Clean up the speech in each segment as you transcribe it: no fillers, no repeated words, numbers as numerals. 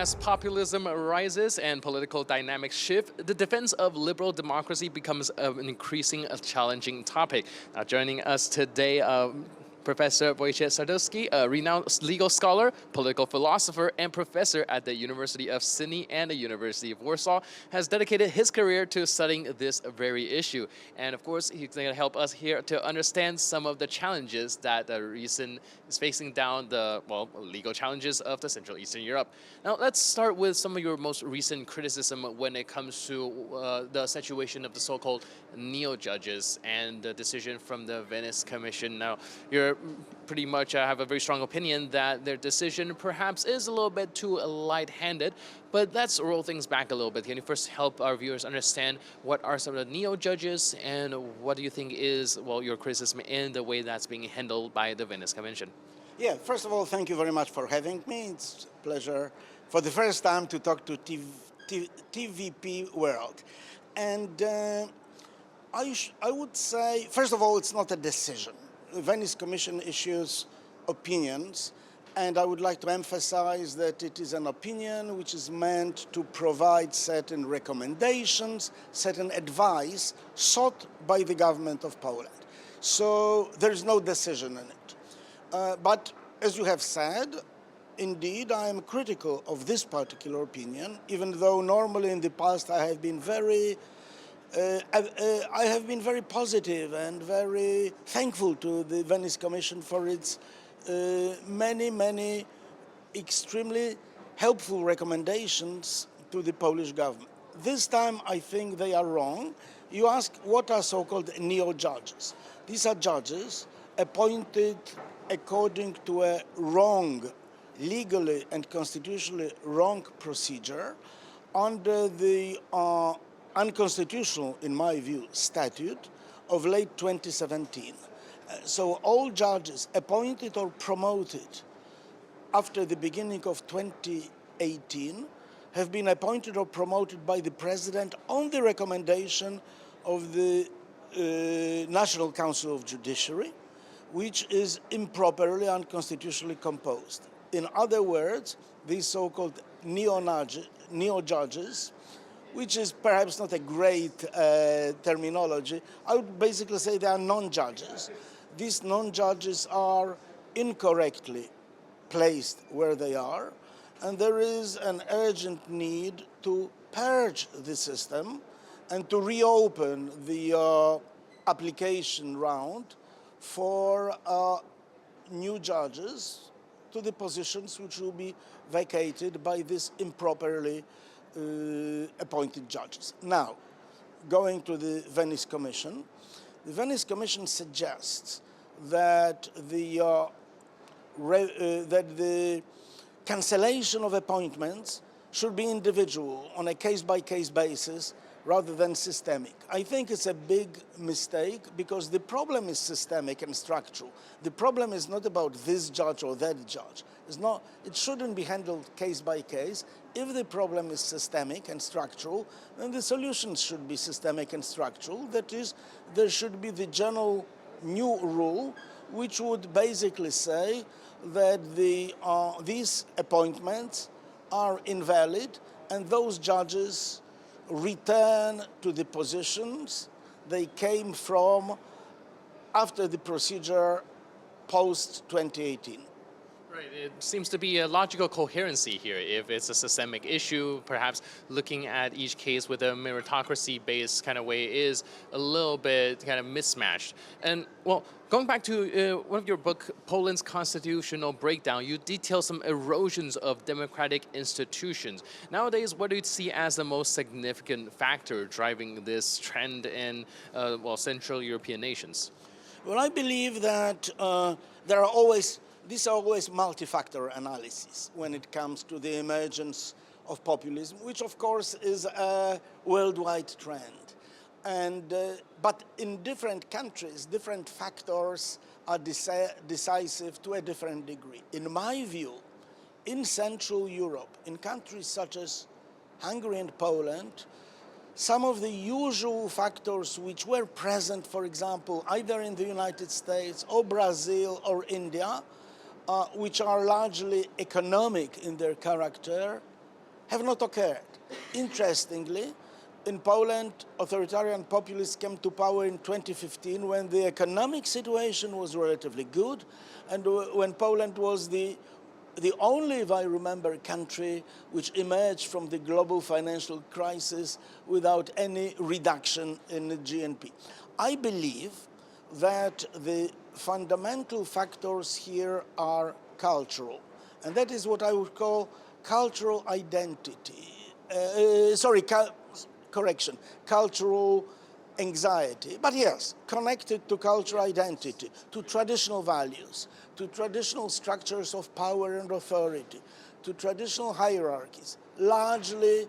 As populism rises and political dynamics shift, the defense of liberal democracy becomes an increasing challenging topic. Now, joining us today, Professor Wojciech Sadurski, a renowned legal scholar, political philosopher, and professor at the University of Sydney and the University of Warsaw, has dedicated his career to studying this very issue. And of course, he's going to help us here to understand some of the challenges that the recent is facing down the, legal challenges of the Central Eastern Europe. Now, let's start with some of your most recent criticism when it comes to the situation of the so-called neo-judges and the decision from the Venice Commission. Now, you're pretty much have a very strong opinion that their decision perhaps is a little bit too light-handed, but let's roll things back a little bit. Can you first help our viewers understand what are some of the neo-judges and what do you think is, your criticism in the way that's being handled by the Venice Convention? Yeah, first of all, thank you very much for having me. It's a pleasure for the first time to talk to TVP World. And I would say, first of all, it's not a decision. The Venice Commission issues opinions, and I would like to emphasize that it is an opinion which is meant to provide certain recommendations, certain advice sought by the government of Poland. So there is no decision in it. But as you have said, indeed, I am critical of this particular opinion, even though normally in the past I have been very positive and very thankful to the Venice Commission for its many extremely helpful recommendations to the Polish government. This time I think they are wrong. You ask what are so-called neo-judges. These are judges appointed according to a wrong, legally and constitutionally wrong procedure under the unconstitutional, in my view, statute of late 2017. So all judges appointed or promoted after the beginning of 2018 have been appointed or promoted by the President on the recommendation of the National Council of Judiciary, which is improperly, unconstitutionally composed. In other words, these so-called neo-judges, which is perhaps not a great terminology, I would basically say they are non-judges. These non-judges are incorrectly placed where they are, and there is an urgent need to purge the system and to reopen the application round for new judges to the positions which will be vacated by these improperly appointed judges. Now, going to the Venice Commission suggests that the cancellation of appointments should be individual on a case-by-case basis rather than systemic. I think it's a big mistake because the problem is systemic and structural. The problem is not about this judge or that judge. It shouldn't be handled case by case. If the problem is systemic and structural, then the solutions should be systemic and structural. That is, there should be the general new rule which would basically say that these appointments are invalid and those judges return to the positions they came from after the procedure post-2018. Right. It seems to be a logical coherency here. If it's a systemic issue, perhaps looking at each case with a meritocracy-based kind of way is a little bit kind of mismatched. And, going back to one of your book, Poland's Constitutional Breakdown, you detail some erosions of democratic institutions. Nowadays, what do you see as the most significant factor driving this trend in, Central European nations? Well, I believe that these are always multi-factor analysis when it comes to the emergence of populism, which of course is a worldwide trend. But in different countries, different factors are decisive to a different degree. In my view, in Central Europe, in countries such as Hungary and Poland, some of the usual factors which were present, for example, either in the United States or Brazil or India, which are largely economic in their character, have not occurred. Interestingly, in Poland, authoritarian populists came to power in 2015 when the economic situation was relatively good and when Poland was the only, if I remember, country which emerged from the global financial crisis without any reduction in the GNP. I believe that the fundamental factors here are cultural, and that is what I would call cultural identity. Cultural anxiety. But yes, connected to cultural identity, to traditional values, to traditional structures of power and authority, to traditional hierarchies, largely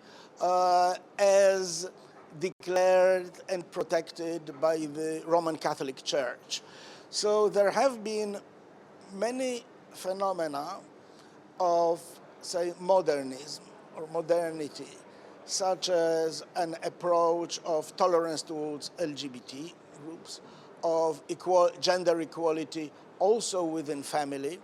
as declared and protected by the Roman Catholic Church. So there have been many phenomena of, say, modernism or modernity, such as an approach of tolerance towards LGBT groups, of gender equality also within family,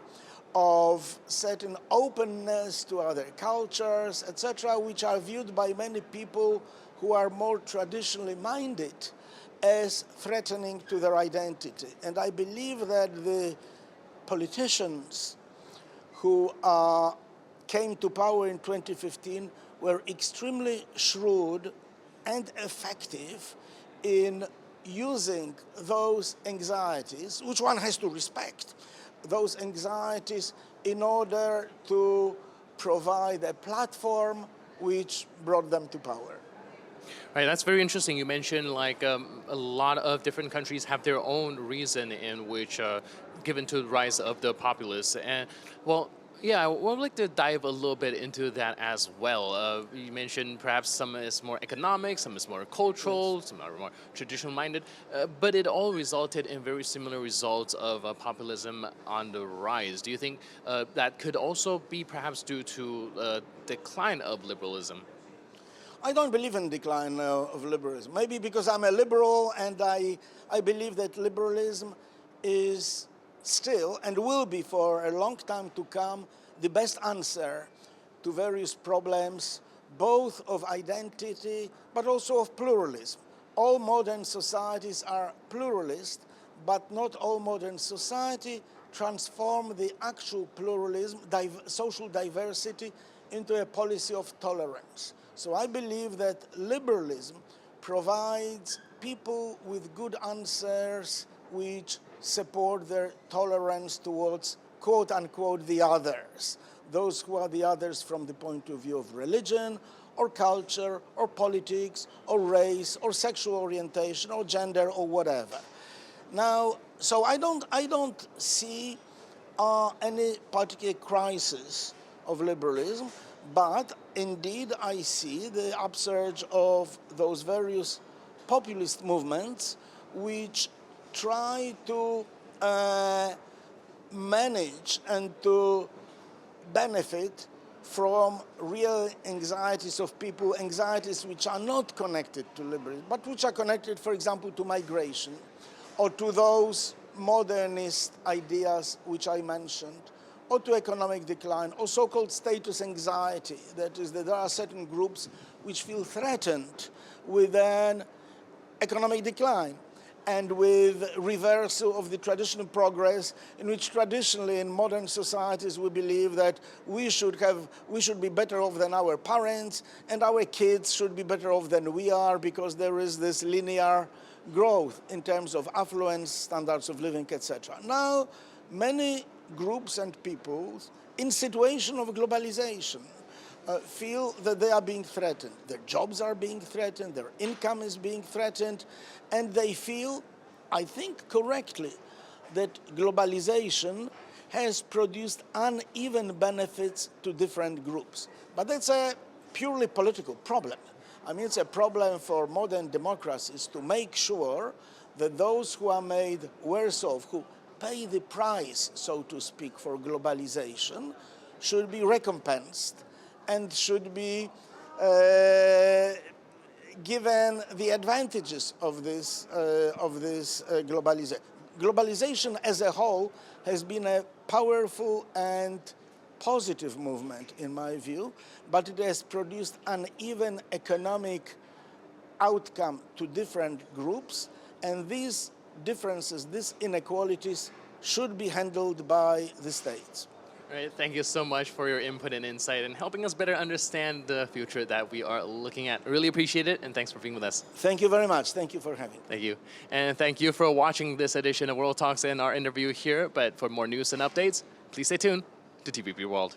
of certain openness to other cultures, etc., which are viewed by many people who are more traditionally minded as threatening to their identity. And I believe that the politicians who came to power in 2015 were extremely shrewd and effective in using those anxieties, which one has to respect, those anxieties in order to provide a platform which brought them to power. Right, that's very interesting. You mentioned like a lot of different countries have their own reason in which given to the rise of the populists. And well, yeah, I would like to dive a little bit into that as well. You mentioned perhaps some is more economic, some is more cultural, some are more traditional minded, but it all resulted in very similar results of populism on the rise. Do you think that could also be perhaps due to decline of liberalism? I don't believe in decline of liberalism. Maybe because I'm a liberal and I believe that liberalism is still and will be for a long time to come the best answer to various problems, both of identity but also of pluralism. All modern societies are pluralist, but not all modern society transform the actual pluralism, social diversity, into a policy of tolerance. So I believe that liberalism provides people with good answers which support their tolerance towards quote-unquote the others, those who are the others from the point of view of religion or culture or politics or race or sexual orientation or gender or whatever. Now, so I don't see any particular crisis of liberalism, but indeed I see the upsurge of those various populist movements which try to manage and to benefit from real anxieties of people, anxieties which are not connected to liberalism, but which are connected, for example, to migration or to those modernist ideas which I mentioned, or to economic decline, or so-called status anxiety. That is, that there are certain groups which feel threatened with an economic decline and with reversal of the traditional progress in which traditionally in modern societies we believe that we should be better off than our parents and our kids should be better off than we are because there is this linear growth in terms of affluence, standards of living, etc. Now, many groups and peoples in situation of globalization feel that they are being threatened. Their jobs are being threatened, their income is being threatened, and they feel, I think correctly, that globalization has produced uneven benefits to different groups. But that's a purely political problem. I mean, it's a problem for modern democracies to make sure that those who are made worse off, who pay the price, so to speak, for globalization, should be recompensed and should be given the advantages of this globalization. Globalization as a whole has been a powerful and positive movement, in my view, but it has produced uneven economic outcome to different groups, and these differences, these inequalities, should be handled by the states. All right, thank you so much for your input and insight and helping us better understand the future that we are looking at. Really appreciate it, and thanks for being with us. Thank you very much. Thank you for having me. Thank you. And thank you for watching this edition of World Talks and our interview here. But for more news and updates, please stay tuned to TVP World.